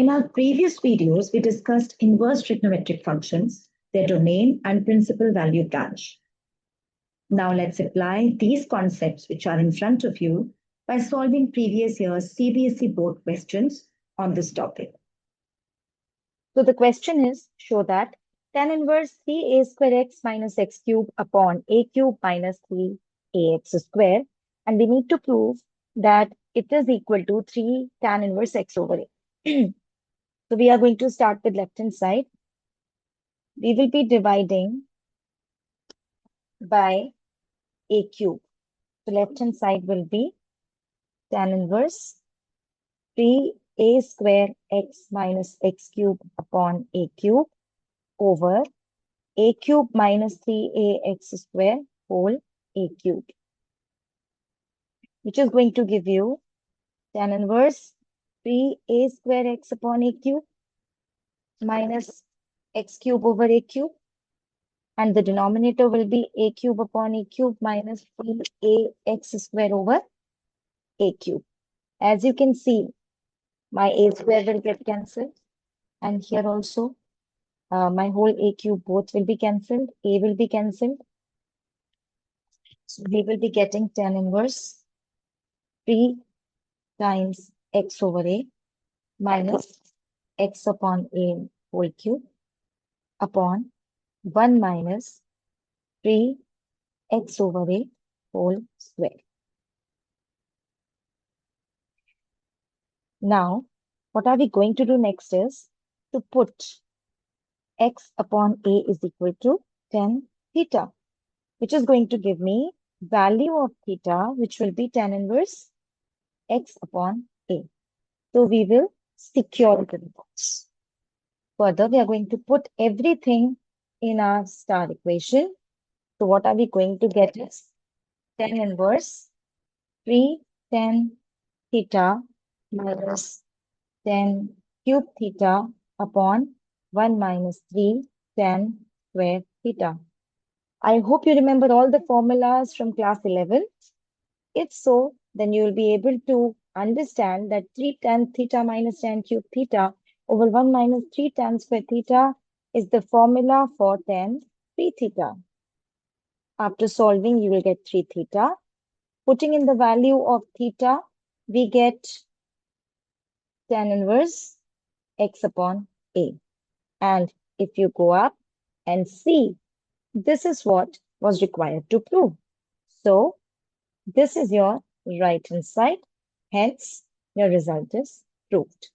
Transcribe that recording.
In our previous videos, we discussed inverse trigonometric functions, their domain and principal value branch. Now let's apply these concepts which are in front of you by solving previous year's CBSE board questions on this topic. So the question is, show that tan inverse 3a square x minus x cube upon a cube minus 3ax square, and we need to prove that it is equal to 3 tan inverse x over a. So we are going to start with left hand side. We will be dividing by a cube. So left hand side will be tan inverse 3a square x minus x cube upon a cube over a cube minus 3ax square whole a cube, which is going to give you tan inverse 3a square x upon a cube minus x cube over a cube, and the denominator will be a cube upon a cube minus 3ax square over a cube. As you can see, my a square will get cancelled, and here also my whole a cube both will be cancelled, a will be cancelled. So we will be getting tan inverse 3 times x over a minus x upon a whole cube upon 1 minus 3x over a whole square. Now, what are we going to do next is to put x upon a is equal to tan theta, which is going to give me value of theta, which will be tan inverse x upon a. So we will secure it in the box. Further, we are going to put everything in our star equation. So what are we going to get is tan inverse 3 tan theta minus tan cube theta upon 1 minus 3 tan square theta. I hope you remember all the formulas from class 11. If so, then you will be able to understand that 3 tan theta minus tan cube theta over 1 minus 3 tan square theta is the formula for tan 3 theta. After solving, you will get 3 theta. Putting in the value of theta, we get tan inverse x upon a. And if you go up and see, this is what was required to prove. So this is your right hand side. Hence, your result is proved.